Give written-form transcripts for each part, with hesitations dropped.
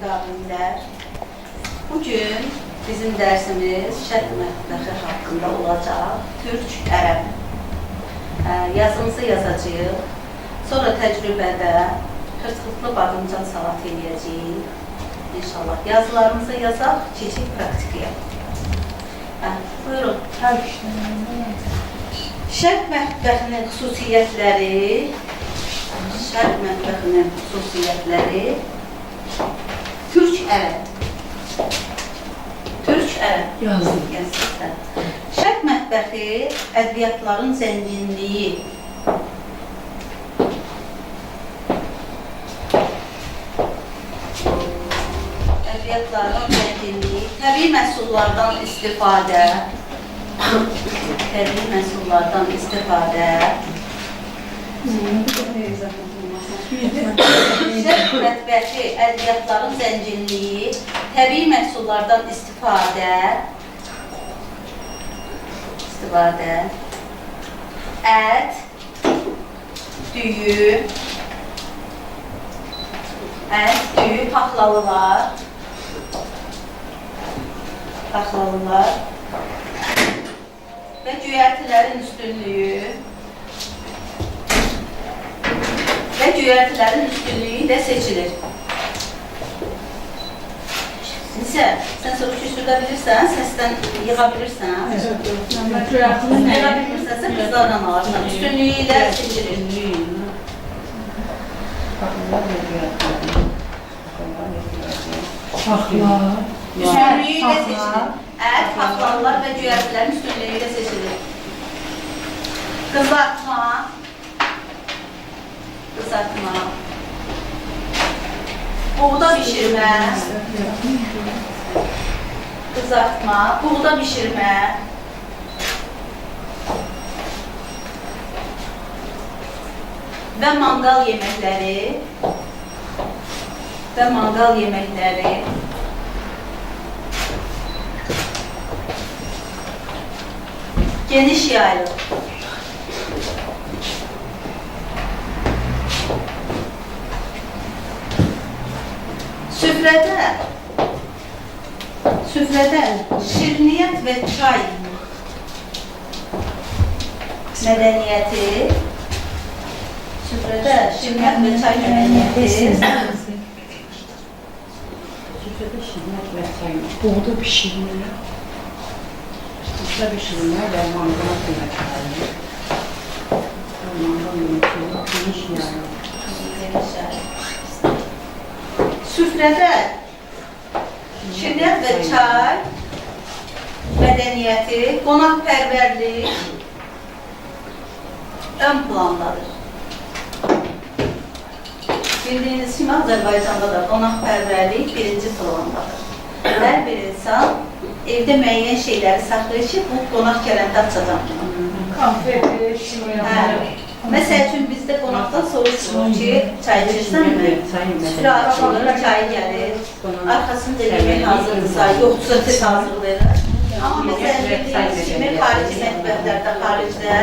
müqavilələr. Bugün bizim dərsimiz şərq mətbəxi haqqında olacaq. Türk-ərəb. Yazımızı yazacağıq. Sonra təcrübədə xırtxıtlı badımcan salat eləyəcəyik. İnşallah yazılarımızı yazaq, keçik praktikaya. Buyurun. Şərq mətbəxinin xüsusiyyətləri. Şərq mətbəxinin xüsusiyyətləri. Türk-ərəb. Türk-ərəb. Yazdım. Şərq mətbəxi ədviyyatların zənginliyi. Ədviyyatların zənginliyi, təbii məhsullardan istifadə. Təbii məhsullardan istifadə. Şərq mətbəxi ədviyyatların zənginliyi, təbii məhsullardan istifadə, ət, düyü, paxlalılar və cüyərtilərin üstünlüyü ilə seçilir. Nisə, sən soruş üstüdə bilirsən, səsdən yığa bilirsən. Yığa bilirsənsə qızlardan alırsan. Üstünlüyü ilə seçilir. Üstünlüyü ilə seçilir. Ət, paxlalılar və cüyərtilərin üstünlüyü ilə seçilir. Qızartma. Buğda bişirmə. Buğda bişirmə. Və mangal yeməkləri. Geniş yayılır. Süfrədə şirniyyət və çay mədəniyyəti. Süfrədə şirniyyət və çay mədəniyyəti. Süfrədə şirniyyət və çay. Buğda bişirmə və mangal yeməkləri. Geniş yayılır. Süfrədə şirniyyət və çay mədəniyyəti, qonaqpərvərlik ön plandadır. Bildiyiniz kimi Azərbaycanda da qonaqpərvərlik birinci plandadır. Hər bir insan evdə müəyyən şeyləri saxlayır ki, bu qonaq gələndə açacaq. Məsəl üçün, bizdə qonaqdan soruşulur ki, çay içirsənmi? Süfrə açılır, çay gəlir, arxasında yemək hazırdırsa, yoxdursa tez hazırlayır. Amma məsələn, bildiyiniz kimi, xarici mətbəxlərdə, xaricdə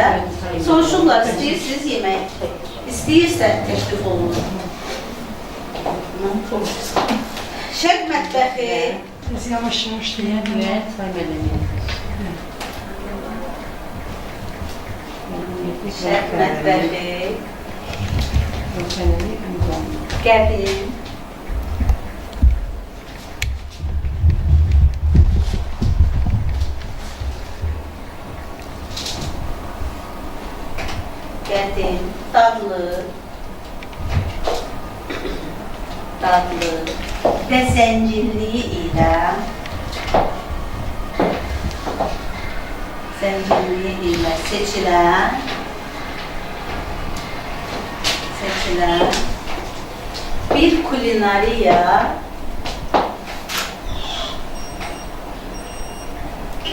soruşurlar, istəyirsiniz yemək, istəyirsə təklif olunur. Şərq mətbəxi. Biz yavaş-yavaş deyəlim. Çay mədəniyyəti. Şərq mətbəxi, qədim, dadlı və zənginliyi ilə seçilən bir kulinariya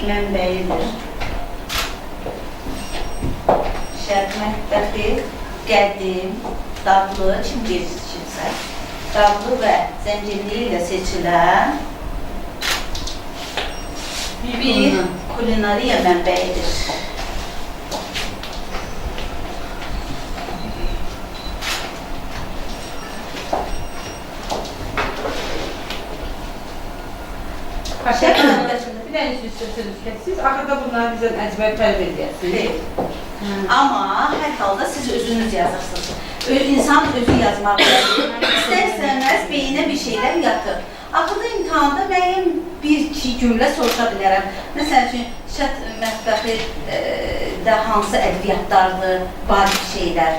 mənbəyidir. Şərq mətbəxi qədim, dadlı, kim gecikirsə, dadlı və zənginliyi ilə seçilən bir kulinariya mənbəyidir. Şərq mətbəxində. Bir dənə üstürsünüz ki, siz axırda bunları bizdən əcbər tələb edərsiniz. Xeyr. Amma hər halda siz özünüz yazırsınız. İnsan özü yazmaq istər-istəməz beyinə bir şeylər yatır. Axırda imtahanda müəyyən bir-iki cümlə soruşa bilərəm. Məsəl üçün, şət mətbəxi də hansı ədviyyatlardır, vacib şeylər.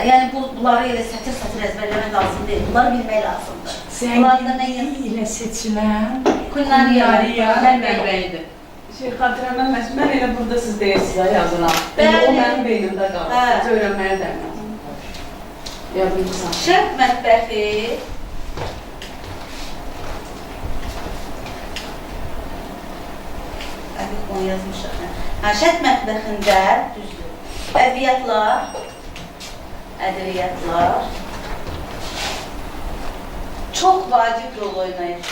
Yəni, bunları elə sətir-sətir əzbərləmək lazım deyil. Bunları bilmək lazımdır. Zənginliyi ilə seçilən Kulinariya mənbəyidir. Xatırləməm, mən elə burada siz deyirsiniz, yazıram. O mənim beynimdə qalır. Heç öyrənməyə dəyməz. Yadımızdan. Şərq mətbəxi onu yazmışıq. Şərq mətbəxində düzdür. Ədəbiyyatlar çox vacib rol oynayır.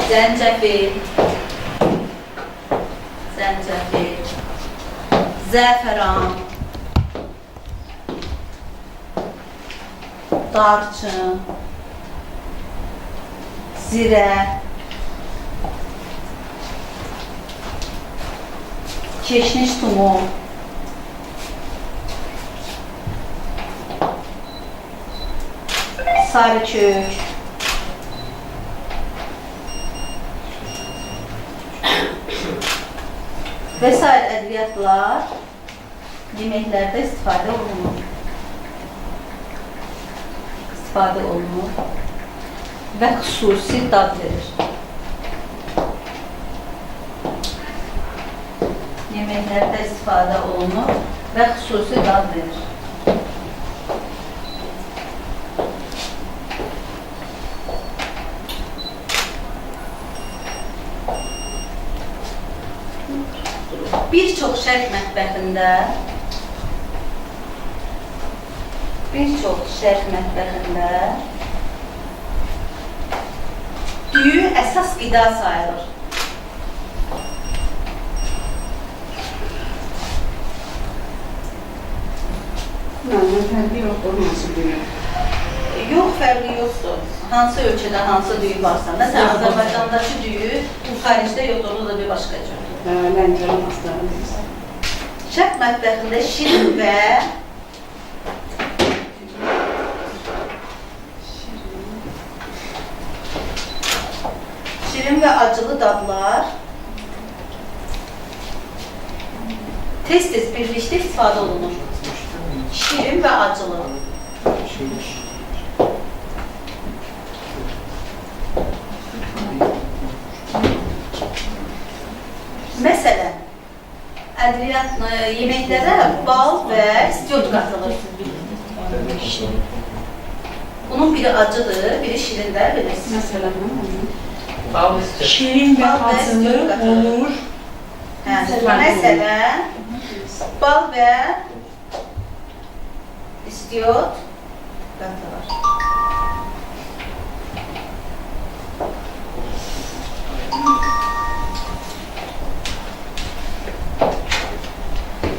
Zəncəfil, zəfəran, darçın, zirə, keşniş tumu, sarı kök, və s. ədviyyatlar yeməklərdə istifadə olunur və xüsusi dad verir. Yeməklərdə istifadə olunur və xüsusi dad verir. Bir çox şərq mətbəxində düyü əsas qida sayılır. Fərqi yoxdur, hansı düyü? Yox, fərqi yoxdur. Hansı ölçədə hansı düyü varsa. Məsələn, Azərbaycandakı düyü xaricdə yoxdur, o da bir başqa cür. Ləncəli maslarını deyirsən. Şərq mətbəxində şirin və acılı dadlar tez-tez birlikdə istifadə olunur. Şirin və acılı. Məsələn, yeməklərə bal və istiot qatılır. Bunun biri acıdır, biri şirindir, bilirsiniz. Məsələn, şirin və acılı olur. Məsələn, bal və istiot qatılır.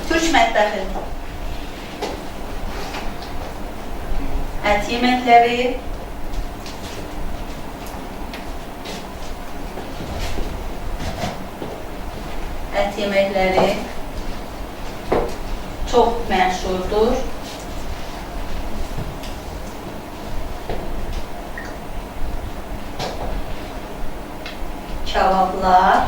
Türk mətbəxi. Ət yeməkləri, çox məşhurdur. Kebablar,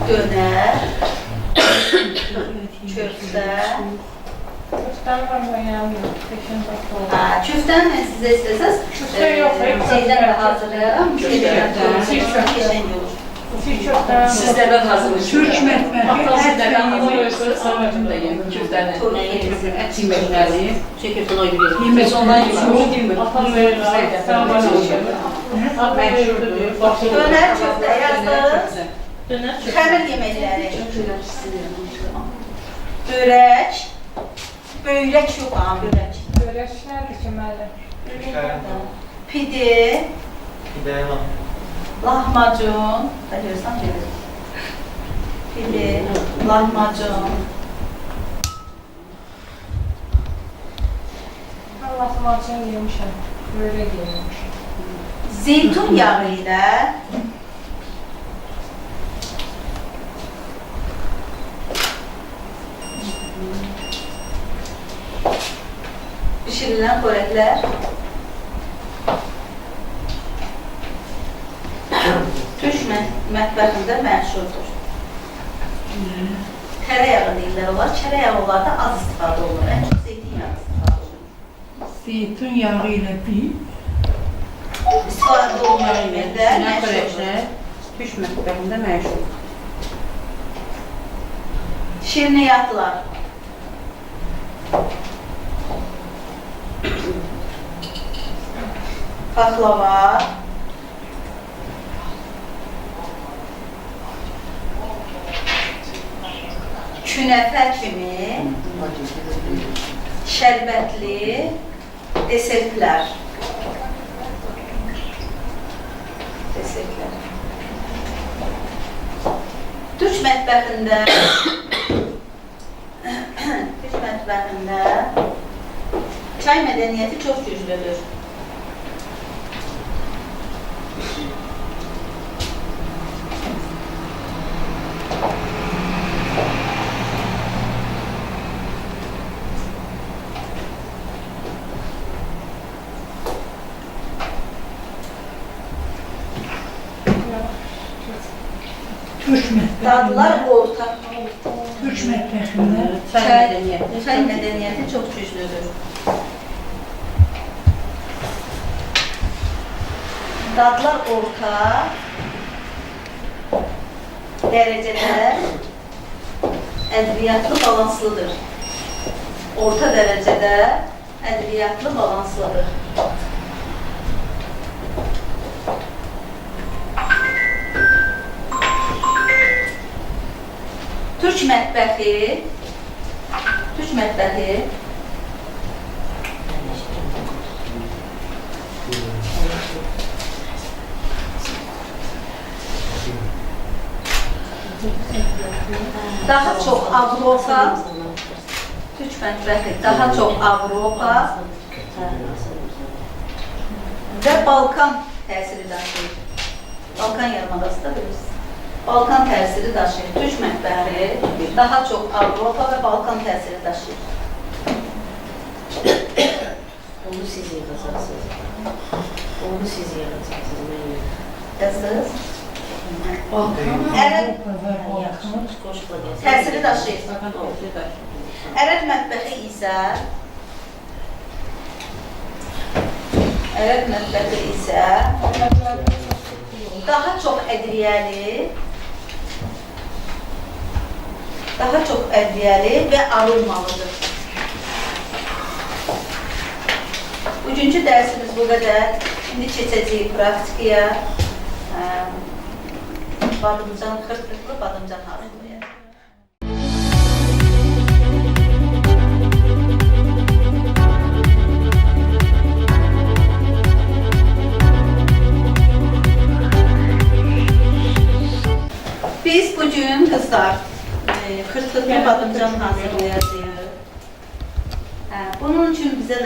dönər, köftə. Köftəni mən sizə istəsəz, şeydən də hazırlayarım. Keçən olur. Sizlərdən hazırlayın. Türk mətbəxi, ət və yeməkləri. yemək ondan Dönər, köftə yazdınız. Xəmir yeməkləri. Börək. Böyrək yox, börək. Görəşlərdir ki, müəllim. Pide. lahmacun, da görürsən gedir. Pide, lahmacun, Lahmacun yemişəm, börek yemişəm. zeytun yağı ilə pişirilən xörəklər Türk mətbəxində məşhurdur. Tereyağı deyirlər onlar. Tereyağı onlarda az istifadə olunur. Ən çox zeytin yağı istifadə olunur. Zeytun yağı ilə bir. İstifadə olunan yerdə məşhurdur. Türk mətbəxində məşhur. Şirniyyatlar. Baklava. Künəfə kimi şərbətli desertlər. Türk mətbəxində çay mədəniyyəti çox güclüdür. Dadlar orta. Türk mətbəxində Çay mədəniyyəti çox güclüdür. Dadlar orta dərəcədə ədviyyatlı balanslıdır. Orta dərəcədə ədviyyatlı balanslıdır. Türk mətbəxi daha çox Avropa, Türk mətbəxi daha çox Avropa və Balkan təsiri daşıyır. Balkan yarımadası da bilirsiniz. Balkan təsiri daşıyır. Türk mətbəxi daha çox Avropa və Balkan təsiri daşıyır. Onu siz yığacaqsınız. Onu siz yığacaqsınız, mən yox. Yazdınız? Balkan, Ərəb Avropa və Balkan təsiri daşıyır. Ərəb mətbəxi isə daha çox ədviyyəli və arılmalıdır. Bugünkü dərsimiz bu qədər. İndi keçəcəyik praktikaya. Badımcan, xırtlıqlı badımcan hazırlayaq. Biz bugün kızlar xırtlıqlı badımcan hazırlayacağıq. Bunun üçün bizə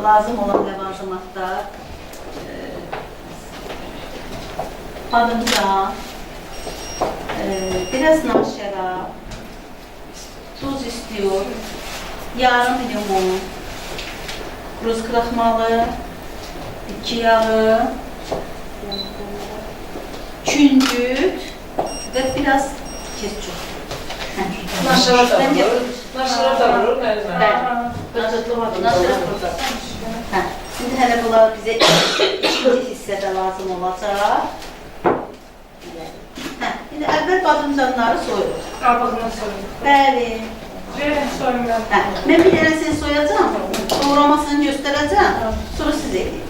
lazım olan ləvazimatlar badımcan, biraz nar şərab, tuz istiyor, yarım limon, ruz kraxmalı, bitki yağı, küncüt ve biraz ketçup. Naşırat da Ben vurur. yapayım. Naşırat da vurur, müəllimə. Naşırat burada. Şimdi hələ bunlar bizə ikinci hissədə lazım olacaq. Şimdi əvvəl badımcanları soyuruq. Qabığını soyun. Bəli. Verin soyun ben. Mən bir dənəsini soyacağım, doğramasını göstərəcəm, sonra siz edin.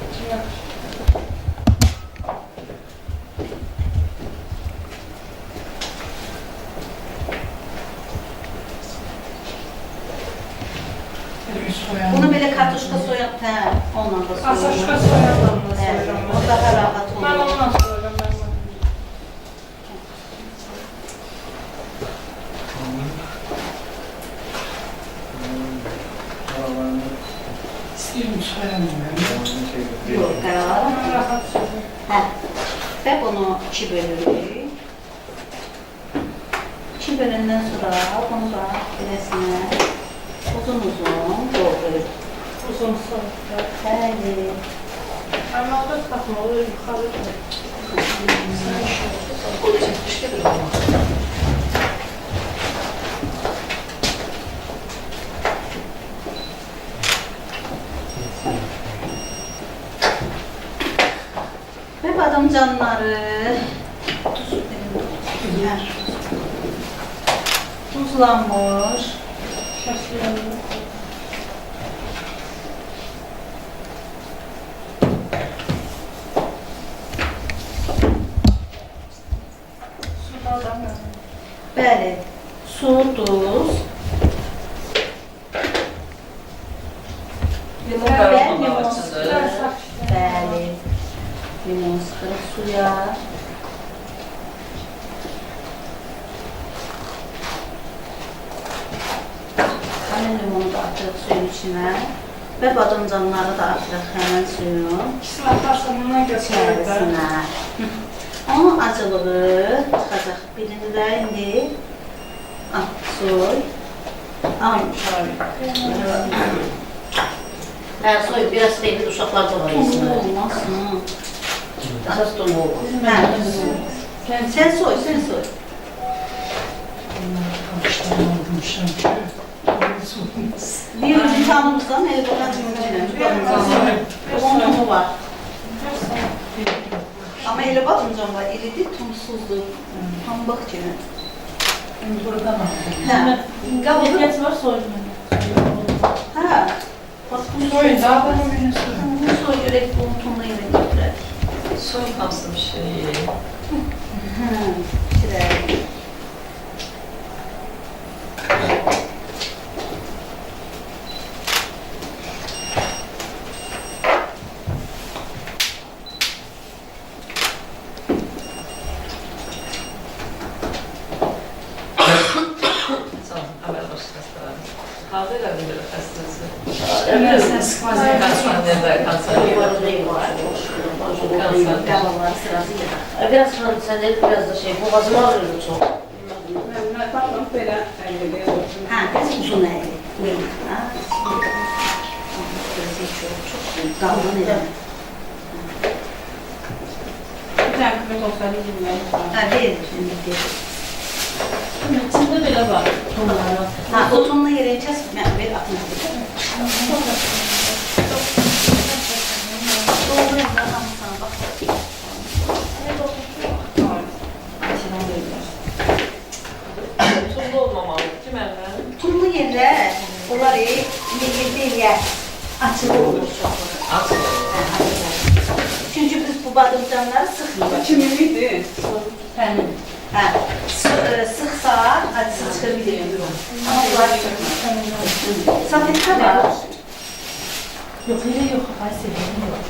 Bunu belə kartuşka soyan, onunla da soyuyorum. Asaşka soyanla Evet, soyuyorum. o daha rahat Ben olur. onunla soyuyorum. Və bunu 2 bölürük. 2 bölündən sonra bunu da beləsinə uzun-uzun doğrayırıq. Uzun sonra. Bəli. Parmaqda taxmalı, yuxarı da. Və badamcanları tuzlanmış. Şaşırıyorum. Bəli, su, duz. Limon Və qaralmamaq limon üçündür. sıxırıq. Bəli, limon sıxırıq suya. Həmin limonu da atırıq suyun içinə. Və badamcanları da atırıq həmin suyun İkisini atarsam bundan götürürüm. içərisinə. Onun acılığı çıxacaq. Birində indi soy. Soy biraz deyil, uşaqlar da var Tuzlu yesinlər. olmasın. Əsas dolu olur. Sen soy, sen soy. Bir imkanımızdan el bakan onun tumu var. Ama el batımcan var, iridir, tumsuzdur. Pambıq kimi. Buradan Hə, Qabı var soyma. hə. Bax, bunu Soyun, daha bana beni soyun. Bunu soy görək, bunu tumla yerə götürək. Soy hamısı bir şey. Şirək. Sağ olun, əməl başlasın. Qaldı elədim belə xəstəsi. Sen skvazı Kanserdə, kanser. Qavalar sırası yerə. Biraz kanser, biraz da şey, boğazım ağrıyor çok. Mən baxım belə əldə Hə, biraz uzun əyri. Buyurun. Ha, çok qalın eləmə. bir tane küpet olsaydı bilməyəm. Hə, verir şimdi verir. İçində belə var. Tonları. Ha, o tonla yerə kəs, mən ver atına. Doğru evlər hamısına bax. Tuzlu olmamalı. Kim əllər? Tumlu yerlər, onlar yerdə açıq olur çox. Aç olur. Çünki biz bu badımcanları sıxmırıq. Kimin idi? Fənim. Hə, sıxsa acısı çıxa bilir. Amma bunlar sıxmır. Safetdə var. Yox, elə yox. Ay sevgilim yox.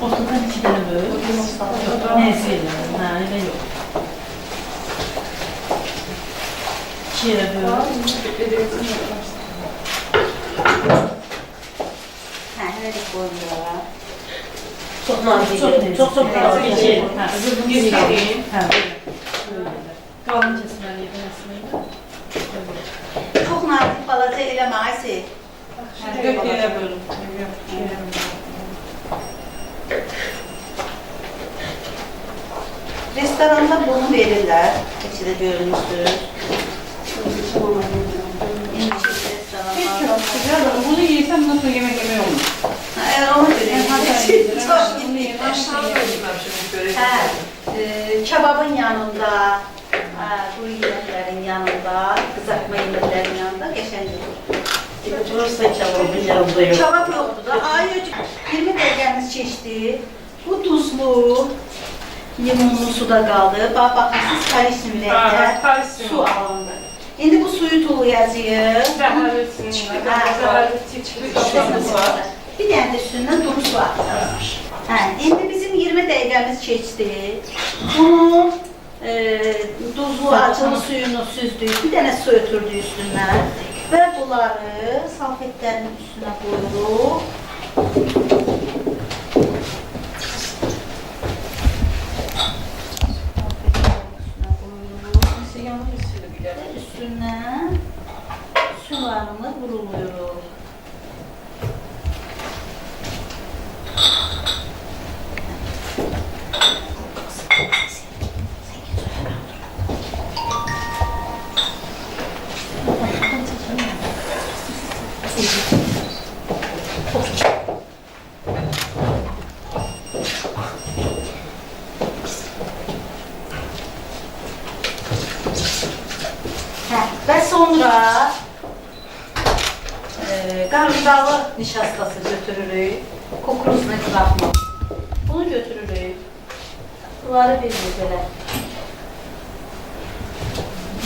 Ortadan 2 dənə böl. Neyse elə. Hə, elə yox. 2 yerə böl. Hə, hələ də qoyurlar. Çok nazik, çok nazik. Hə, özür dilərim. Hə. Qalın kəsməli yeməsinə. Çox nazik balaca eləmə, Aysi. Dök yerə bölüm. Restoranda bunu verirlər. Heç də görmüşsünüz. Bunu yesem nasıl yemek yemeyi olmuş? Əgər ona görə çox Aşağı yeməmişim, görək. Hə, kebabın yanında, quru yeməklərin yanında, qızartma yeməklərin yanında qəşəng olur. Burası kebabın yanında yok. Kebab yoxdur da. Ay, 20 dəqiqəmiz keçdi. Bu duzlu, limonlu suda qaldı. Bax, baxırsınız, kalsium su alındı. İndi bu suyu tulayacağıq. Bir dənə də üstündən duru su atacağız. Hə, indi bizim 20 dəqiqəmiz keçdi. Bunu duzlu, acılı suyunu süzdük. Bir dənə su ötürdük üstündən. Və bunları salfetlərin üstünə qoyuruq. üzerinden sularımı vuruluyor. Ve sonra qarındalı nişastası götürürük. Kukuruzla qızartma. Bunu götürürük. Bunları bir belə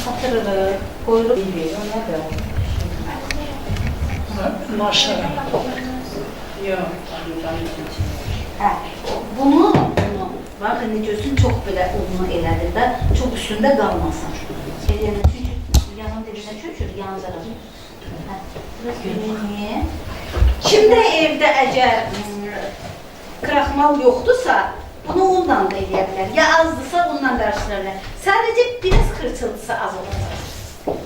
satırırıq, qoyuruq. Maşallah. Yox, Hə, bunu baxın necə olsun, çox belə unlu elədir də, çox üstündə qalmasın. Çünki yanın dibinə çökür, yanacaq. Hə, biraz görünüyor. Şimdi evdə əgər kraxmal yoxdursa, bunu undan da eləyə bilər. Ya azdırsa undan qarışdıra bilər. Sadəcə biraz xırçıldısa az olacaq.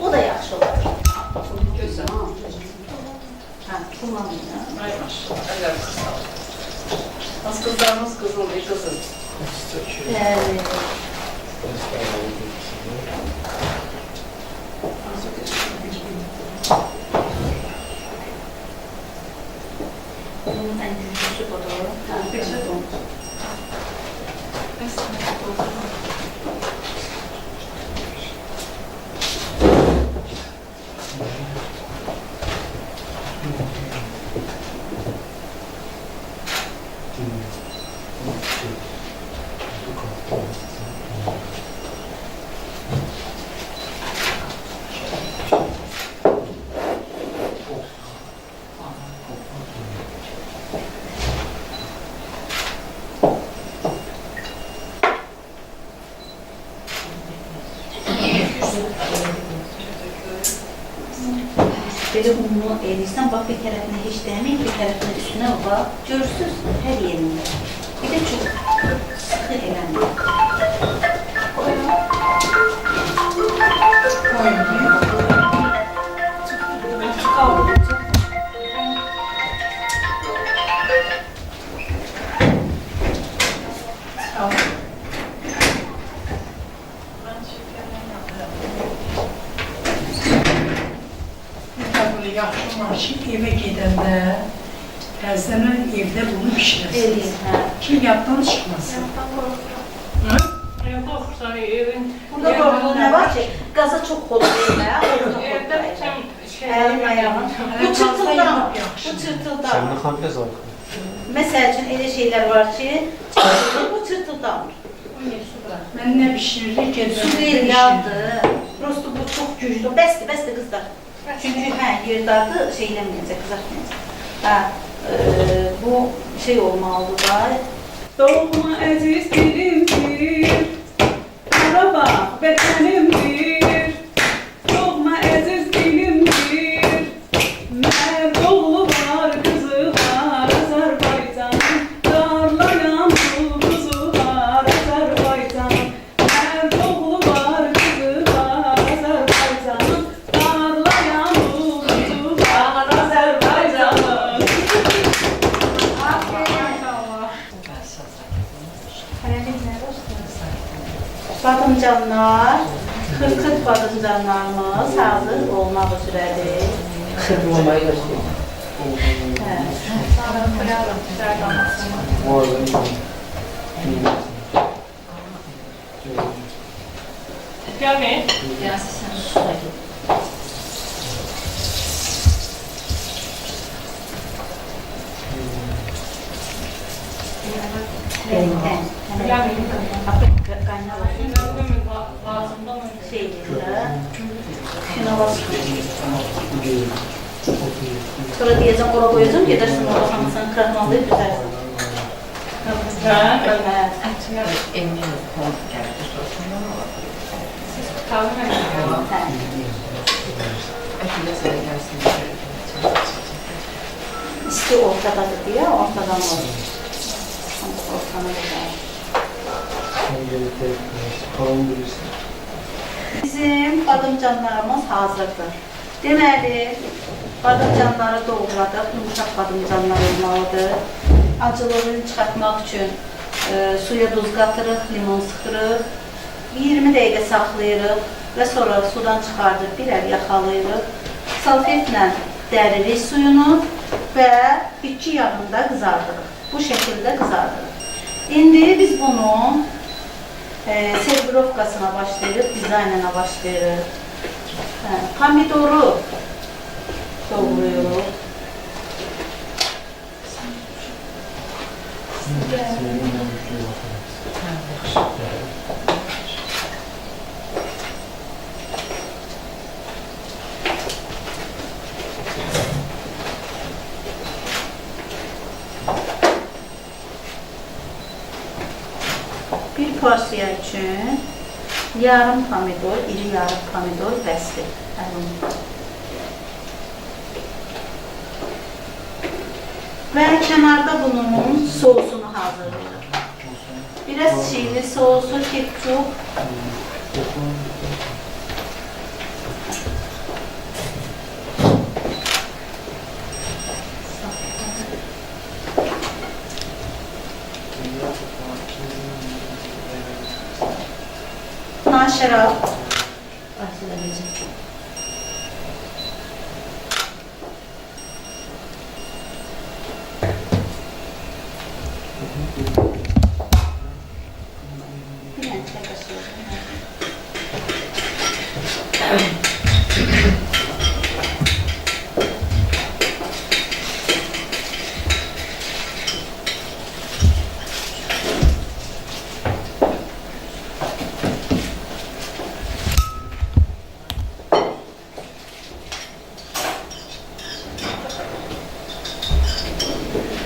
O da yaxşı olur. Gözəl. Hə, kullanmıyor. Ay maşallah. Əllər sağ ol. Az kızlarımız kızıl, kızıl. Bəli. Bunun ən güclüsü budur. bir şey olmaz. Belə unlu erirsən, bax bir tərəfinə heç dəyməyib, bir tərəfinə üstünə bax. Görürsünüz, hər yerində. Bir də çox sıxı eləmir. Böyle yaxşı maşın eve gedəndə bəzən evdə bunu pişirəsin. Eləyir, hə. Ki, yaddan çıxmasın. Evdə oxursan, evin... Burada qorxulu nə var ki, qaza çox xolu vermə, orada Evdə xolu bütün Əlim ayağın. Bu çırtıldan, bu çırtıldan. Sen de komple zor. Məsəl üçün elə şeylər var ki, bu çırtıldan. Mən nə bişiririk, gedəndə Su deyil, yağdı. Prosto bu çox güclü. Bəsdir qızlar. Çünki hə, yerdardı şey eləməyəcək, qızartmayacaq. Hə, bu şey olmalıdır da. Doğma əziz dilimdir, araba vətənimdir. Doğma əziz dilimdir, mərd oğlu var, qızı var, Azərbaycanın. Darlayan ulduzu var, Azərbaycanın. Mərd oğlu var, qızı var, Azərbaycanın. Darlayan ulduzu var, Azərbaycanın. Badımcanlar, 40 badımcanlarımız hazır olmaq üzrədir. Xırmamayı götürür. Hə. Bu arada Gəlmeyin. Biraz sən suya git. Sonra diyeceğim, oraya koyacağım, gidersin orada hamısını kırmalıyıp güzelsin. İsti ortadadır diye, ortadan olur. Ortadan olur. kalın birisi. Bizim badımcanlarımız hazırdır. Deməli, badımcanları doğradıq, yumuşaq badımcanlar olmalıdır. Acılığını çıxartmaq üçün suya duz qatırıq, limon sıxırıq, 20 dəqiqə saxlayırıq və sonra sudan çıxardıb bir əl yaxalayırıq. Salfetlə dəririk suyunu və bitki yağında qızardırıq. Bu şəkildə qızardırıq. İndi biz bunu servirovkasına başlayırıq, dizaynına başlayırıq. Pomidoru doğrayırıq. Bir porsiya üçün yarım pomidor, iri yarım pomidor bəsdir. Və kənarda bunun sousunu hazırlayırıq. Biraz çili sousu, ketçup. Şərab. Bu da bizim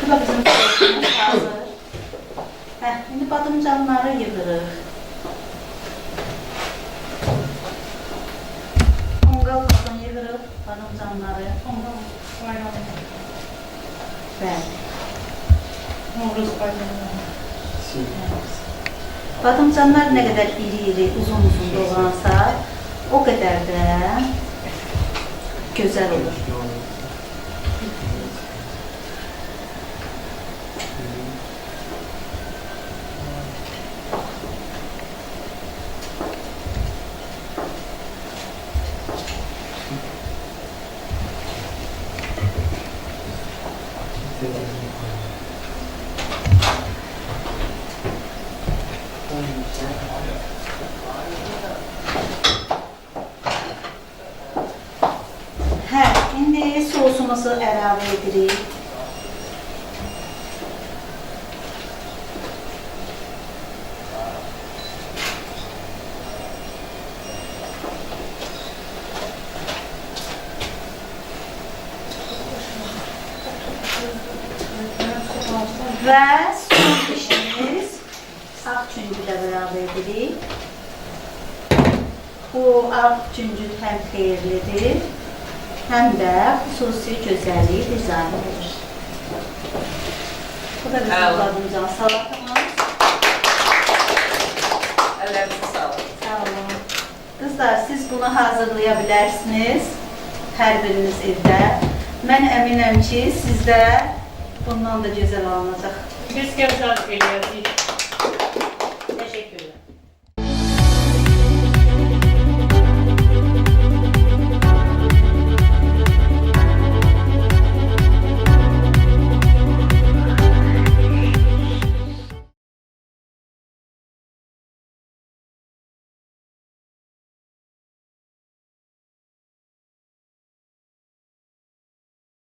sosumuz hazır. Şimdi badımcanları yığırıq. Onqallardan yığırıq badımcanları. Bəli. Badımcanlar nə qədər iri-iri, uzun-uzun doğransa, o qədər də gözəl olur. İndi sosumuzu əlavə edirik. Və son işimiz ağ küncülə əlavə edirik. Bu ağ küncü həm xeyirlidir, həm də xüsusi gözəlliyi dizayn edir. Bu da bizim badımcan salatamız. Əllərinizi sağlık. Sağ olun. Qızlar, siz bunu hazırlaya bilərsiniz, hər biriniz evdə. Mən əminəm ki, sizdə bundan da gözəl alınacaq. Biz gözəl eləyəcəyik.